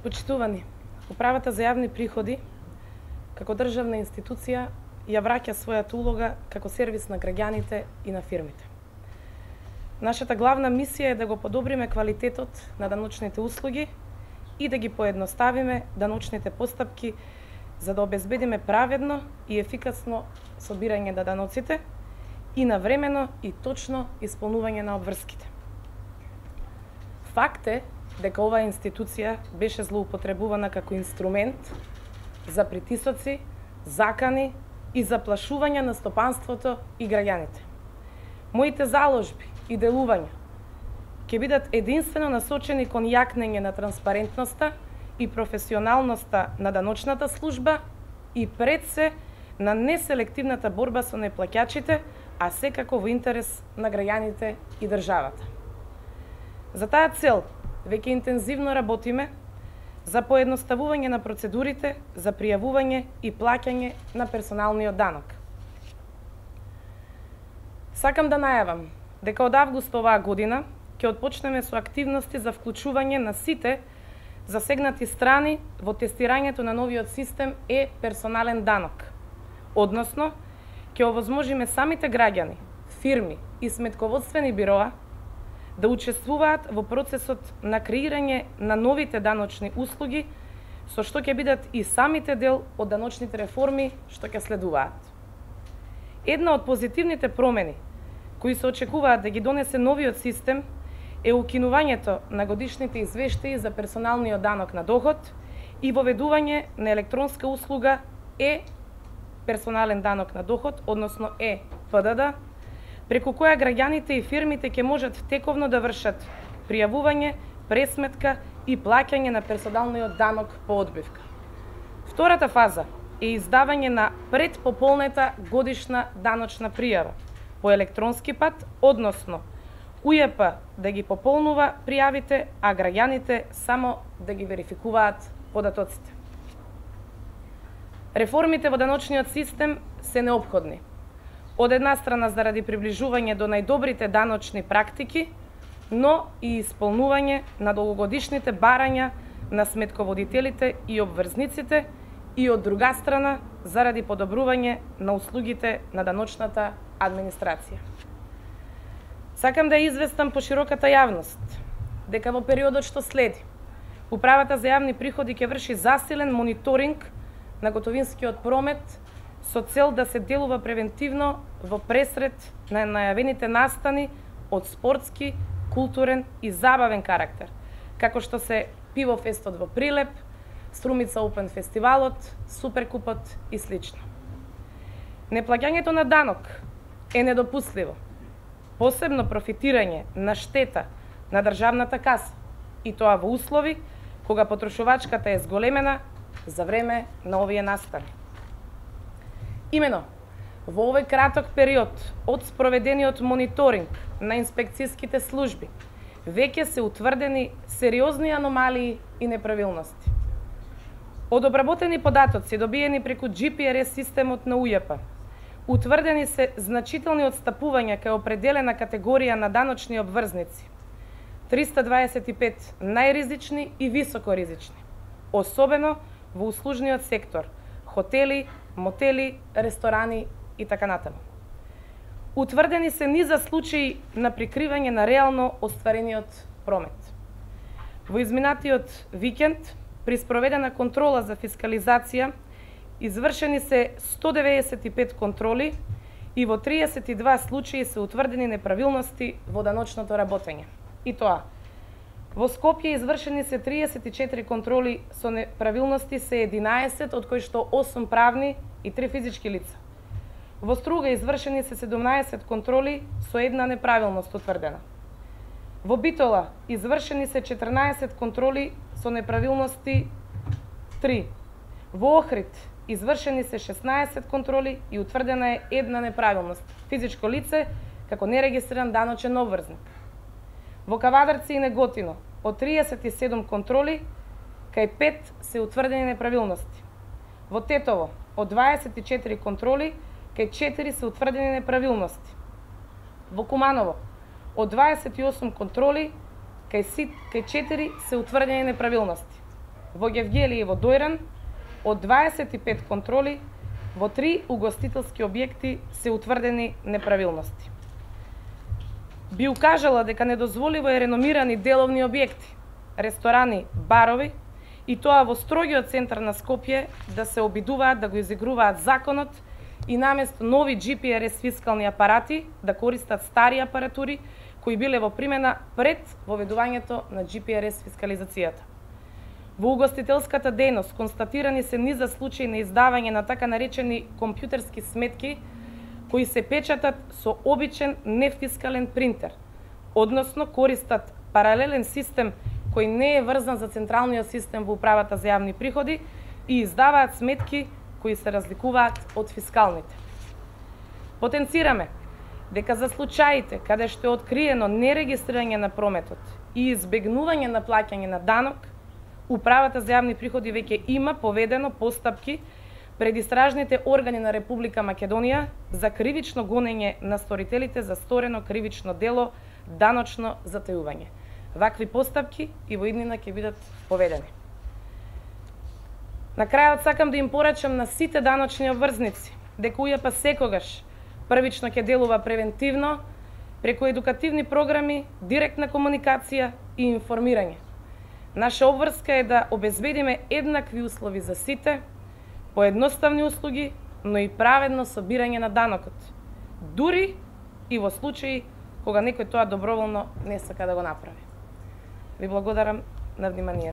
Почитувани, Управата за јавни приходи, како државна институција, ја враќа својата улога како сервис на граѓаните и на фирмите. Нашата главна мисија е да го подобриме квалитетот на даночните услуги и да ги поедноставиме даночните постапки за да обезбедиме праведно и ефикасно собирање на даноците и навремено и точно исполнување на обврските. Факт е дека оваа институција беше злоупотребувана како инструмент за притисоци, закани и заплашување на стопанството и граѓаните. Моите заложби и делувања ќе бидат единствено насочени кон јакнење на транспарентноста и професионалноста на даночната служба и пред се на неселективната борба со неплаќачите, а секако во интерес на граѓаните и државата. За таа цел веќе интензивно работиме за поедноставување на процедурите за пријавување и плаќање на персоналниот данок. Сакам да најавам дека од август оваа година ќе отпочнеме со активности за вклучување на сите засегнати страни во тестирањето на новиот систем персонален данок. Односно, ќе овозможиме самите граѓани, фирми и сметководствени бироа да учествуваат во процесот на креирање на новите даночни услуги, со што ќе бидат и самите дел од даночните реформи што ќе следуваат. Една од позитивните промени кои се очекуваат да ги донесе новиот систем е укинувањето на годишните извештаи за персоналниот данок на доход и воведување на електронска услуга персонален данок на доход, односно ПДД, преку која граѓаните и фирмите ќе можат тековно да вршат пријавување, пресметка и плаќање на персоналниот данок по одбивка. Втората фаза е издавање на предпополнета годишна даночна пријава по електронски пат, односно УЈП да ги пополнува пријавите, а граѓаните само да ги верификуваат податоците. Реформите во даночниот систем се неопходни. Од една страна заради приближување до најдобрите даночни практики, но и исполнување на долгогодишните барања на сметководителите и обврзниците и од друга страна заради подобрување на услугите на даночната администрација. Сакам да известам по широката јавност дека во периодот што следи, Управата за јавни приходи ќе врши засилен мониторинг на готовинскиот промет со цел да се делува превентивно во пресред на најавените настани од спортски, културен и забавен карактер, како што се Пивофестот во Прилеп, Струмица Опен фестивалот, Суперкупот и слично. Неплаќањето на данок е недопустливо, посебно профитирање на штета на државната каса, и тоа во услови кога потрошувачката е зголемена за време на овие настани. Имено, во овој краток период од спроведениот мониторинг на инспекцијските служби, веќе се утврдени сериозни аномалии и неправилности. Од обработени податоци добиени преку GPRS системот на УЈП, утврдени се значителни отстапувања кај определена категорија на даночни обврзници, 325 најризични и високоризични, особено во услужниот сектор, хотели, мотели, ресторани и така натаму. Утврдени се низа случаи на прикривање на реално остварениот промет. Во изминатиот викенд, при спроведена контрола за фискализација, извршени се 195 контроли и во 32 случаи се утврдени неправилности во даночното работење. И тоа, во Скопје извршени се 34 контроли со неправилности се 11, од кои што 8 правни и 3 физички лица. Во Струга извршени се 17 контроли со една неправилност утврдена. Во Битола извршени се 14 контроли со неправилности 3. Во Охрид извршени се 16 контроли и утврдена е една неправилност, физичко лице како нерегистриран даночен обврзник. Во Кавадарци и Неготино од 37 контроли, кај 5 се утврдени неправилности. Во Тетово од 24 контроли, кај 4 се утврдени неправилности. Во Куманово од 28 контроли, кај 4 се утврдени неправилности. во Гевгели и во Дојран, од 25 контроли, во 3 угостителски објекти се утврдени неправилности. Би укажала дека недозволиво е реномирани деловни објекти, ресторани, барови, и тоа во строгиот центар на Скопје да се обидуваат да го изигруваат законот и наместо нови GPRS фискални апарати да користат стари апаратури кои биле во примена пред воведувањето на GPRS фискализацијата. Во угостителската дејност констатирани се низа случаи на издавање на така наречени компјутерски сметки кои се печатат со обичен нефискален принтер, односно користат паралелен систем кој не е врзан за централниот систем во управата за јавни приходи и издаваат сметки кои се разликуваат од фискалните. Потенцираме дека за случаите каде што е откриено нерегистрирање на прометот и избегнување на плаќање на данок, управата за јавни приходи веќе има поведено постапки пред истражните органи на Република Македонија за кривично гонење на сторителите за сторено кривично дело даночно затајување. Вакви постапки и во иднина ќе бидат поведени. На крајот сакам да им порачам на сите даночни обврзници дека УЈП секогаш првично ќе делува превентивно преку едукативни програми, директна комуникација и информирање. Наша обврска е да обезбедиме еднакви услови за сите, поедноставни услуги, но и праведно собирање на данокот, дури и во случаи кога некој тоа доброволно не сака да го направи. Ви благодарам на вниманието.